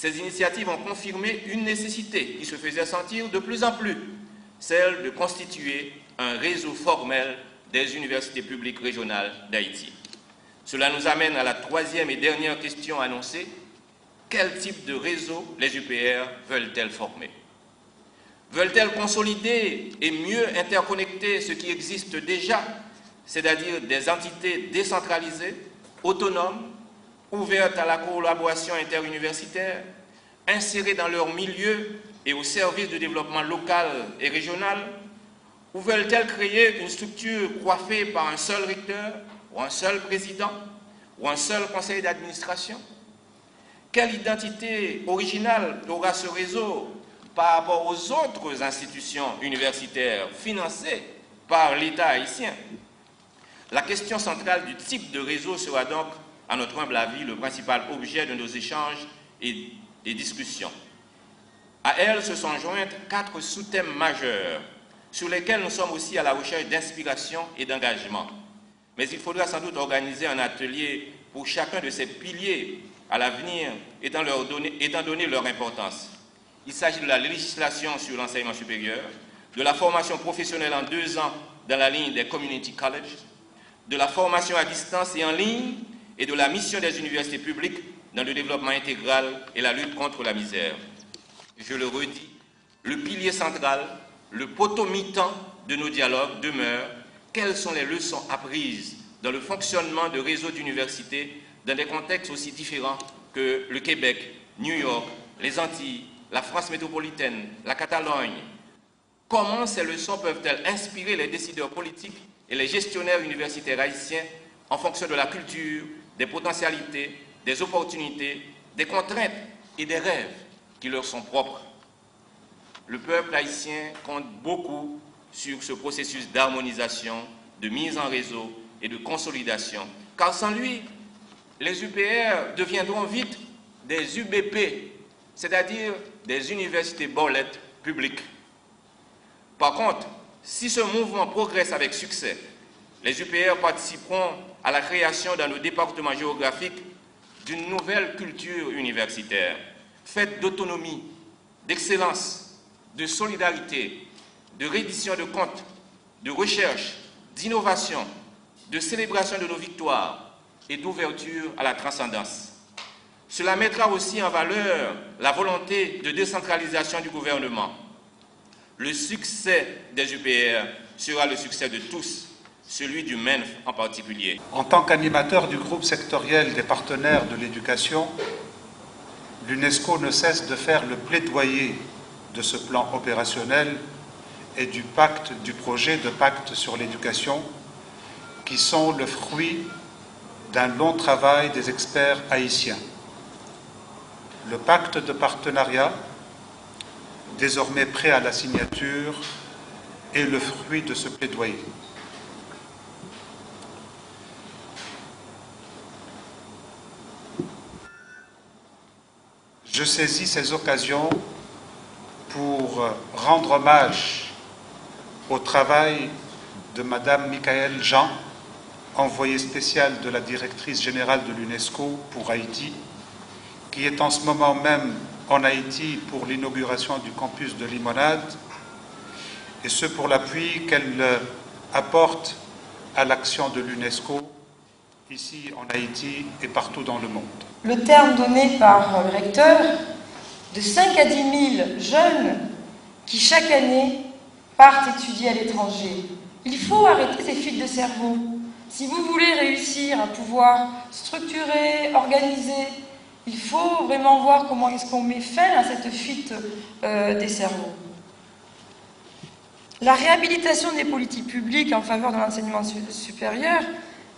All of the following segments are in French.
Ces initiatives ont confirmé une nécessité qui se faisait sentir de plus en plus, celle de constituer un réseau formel des universités publiques régionales d'Haïti. Cela nous amène à la troisième et dernière question annoncée. Quel type de réseau les UPR veulent-elles former? Veulent-elles consolider et mieux interconnecter ce qui existe déjà, c'est-à-dire des entités décentralisées, autonomes, ouvertes à la collaboration interuniversitaire, insérées dans leur milieu et au service du développement local et régional? Ou veulent-elles créer une structure coiffée par un seul recteur, ou un seul président, ou un seul conseil d'administration? Quelle identité originale aura ce réseau par rapport aux autres institutions universitaires financées par l'État haïtien? La question centrale du type de réseau sera donc, à notre humble avis, le principal objet de nos échanges et des discussions. À elle se sont jointes 4 sous-thèmes majeurs sur lesquels nous sommes aussi à la recherche d'inspiration et d'engagement. Mais il faudra sans doute organiser un atelier pour chacun de ces piliers à l'avenir, étant donné leur importance. Il s'agit de la législation sur l'enseignement supérieur, de la formation professionnelle en 2 ans dans la ligne des community colleges, de la formation à distance et en ligne, et de la mission des universités publiques dans le développement intégral et la lutte contre la misère. Je le redis, le pilier central, le potomitan de nos dialogues demeure: quelles sont les leçons apprises dans le fonctionnement de réseaux d'universités dans des contextes aussi différents que le Québec, New York, les Antilles, la France métropolitaine, la Catalogne? Comment ces leçons peuvent-elles inspirer les décideurs politiques et les gestionnaires universitaires haïtiens en fonction de la culture, des potentialités, des opportunités, des contraintes et des rêves qui leur sont propres? Le peuple haïtien compte beaucoup sur ce processus d'harmonisation, de mise en réseau et de consolidation, car sans lui, les UPR deviendront vite des UBP, c'est-à-dire des universités borlettes publiques. Par contre, si ce mouvement progresse avec succès, les UPR participeront à la création dans nos départements géographiques d'une nouvelle culture universitaire, faite d'autonomie, d'excellence, de solidarité, de reddition de comptes, de recherche, d'innovation, de célébration de nos victoires et d'ouverture à la transcendance. Cela mettra aussi en valeur la volonté de décentralisation du gouvernement. Le succès des UPR sera le succès de tous, celui du MENF en particulier. En tant qu'animateur du groupe sectoriel des partenaires de l'éducation, l'UNESCO ne cesse de faire le plaidoyer de ce plan opérationnel et du projet de pacte sur l'éducation, qui sont le fruit d'un long travail des experts haïtiens. Le pacte de partenariat, désormais prêt à la signature, est le fruit de ce plaidoyer. Je saisis ces occasions pour rendre hommage au travail de Madame Michaëlle Jean, envoyée spéciale de la directrice générale de l'UNESCO pour Haïti, qui est en ce moment même en Haïti pour l'inauguration du campus de Limonade, et ce pour l'appui qu'elle apporte à l'action de l'UNESCO ici en Haïti et partout dans le monde. Le terme donné par le recteur de 5 à 10 000 jeunes qui chaque année partent étudier à l'étranger. Il faut arrêter ces fuites de cerveau. Si vous voulez réussir à pouvoir structurer, organiser, il faut vraiment voir comment est-ce qu'on met fin à cette fuite des cerveaux. La réhabilitation des politiques publiques en faveur de l'enseignement supérieur,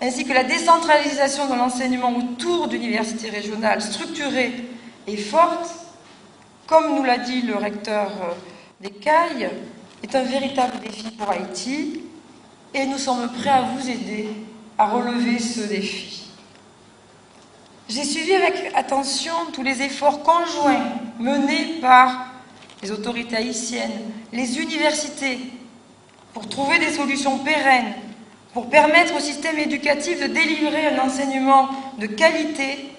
ainsi que la décentralisation de l'enseignement autour d'universités régionales structurées et fortes, comme nous l'a dit le recteur d'Écaille, est un véritable défi pour Haïti et nous sommes prêts à vous aider à relever ce défi. J'ai suivi avec attention tous les efforts conjoints menés par les autorités haïtiennes, les universités, pour trouver des solutions pérennes, pour permettre au système éducatif de délivrer un enseignement de qualité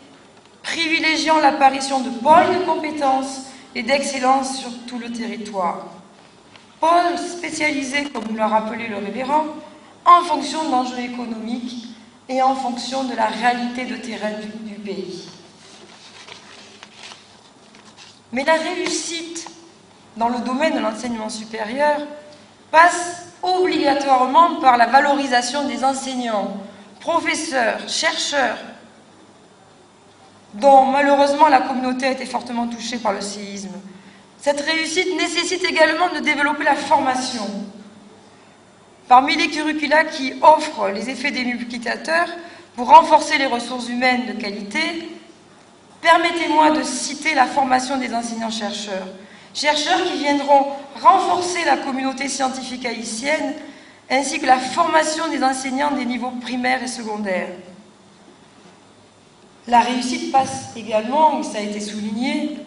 privilégiant l'apparition de pôles de compétences et d'excellence sur tout le territoire. Pôles spécialisés, comme nous l'a rappelé le révérend, en fonction d'enjeux économiques et en fonction de la réalité de terrain du pays. Mais la réussite dans le domaine de l'enseignement supérieur passe obligatoirement par la valorisation des enseignants, professeurs, chercheurs, dont malheureusement la communauté a été fortement touchée par le séisme. Cette réussite nécessite également de développer la formation. Parmi les curricula qui offrent les effets démultiplicateurs pour renforcer les ressources humaines de qualité, permettez-moi de citer la formation des enseignants-chercheurs. Chercheurs qui viendront renforcer la communauté scientifique haïtienne, ainsi que la formation des enseignants des niveaux primaires et secondaires. La réussite passe également, et ça a été souligné,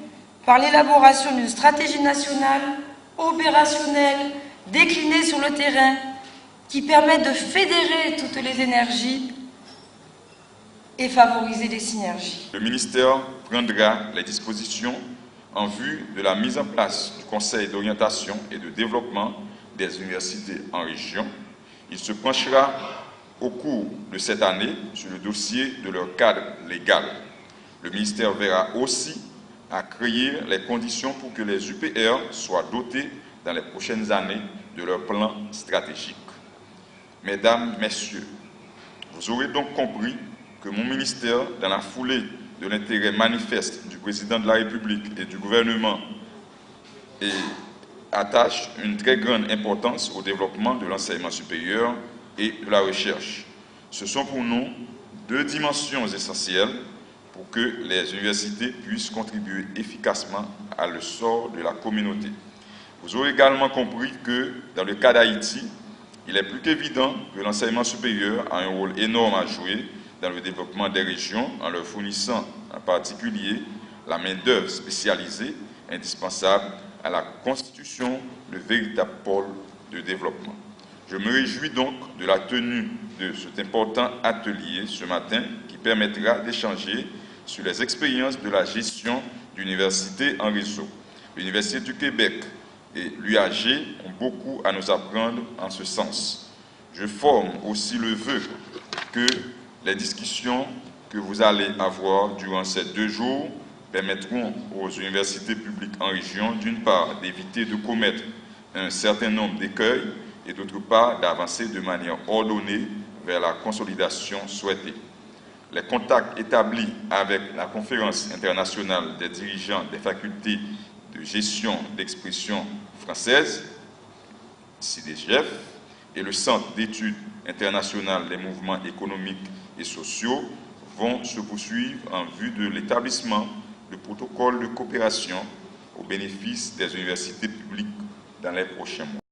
par l'élaboration d'une stratégie nationale, opérationnelle, déclinée sur le terrain, qui permet de fédérer toutes les énergies et favoriser les synergies. Le ministère prendra les dispositions en vue de la mise en place du Conseil d'orientation et de développement des universités en région. Il se penchera au cours de cette année sur le dossier de leur cadre légal. Le ministère verra aussi à créer les conditions pour que les UPR soient dotés dans les prochaines années de leur plan stratégique. Mesdames, Messieurs, vous aurez donc compris que mon ministère, dans la foulée de l'intérêt manifeste du président de la République et du gouvernement, attache une très grande importance au développement de l'enseignement supérieur et de la recherche. Ce sont pour nous deux dimensions essentielles pour que les universités puissent contribuer efficacement à l'essor de la communauté. Vous aurez également compris que, dans le cas d'Haïti, il est plus qu'évident que l'enseignement supérieur a un rôle énorme à jouer dans le développement des régions en leur fournissant en particulier la main-d'œuvre spécialisée indispensable à la constitution de véritables pôles de développement. Je me réjouis donc de la tenue de cet important atelier ce matin qui permettra d'échanger sur les expériences de la gestion d'universités en réseau. L'Université du Québec et l'UAG ont beaucoup à nous apprendre en ce sens. Je forme aussi le vœu que les discussions que vous allez avoir durant ces 2 jours permettront aux universités publiques en région, d'une part, d'éviter de commettre un certain nombre d'écueils et d'autre part, d'avancer de manière ordonnée vers la consolidation souhaitée. Les contacts établis avec la Conférence internationale des dirigeants des facultés de gestion d'expression française, CDGF, et le Centre d'études internationales des mouvements économiques et sociaux vont se poursuivre en vue de l'établissement de protocoles de coopération au bénéfice des universités publiques dans les prochains mois.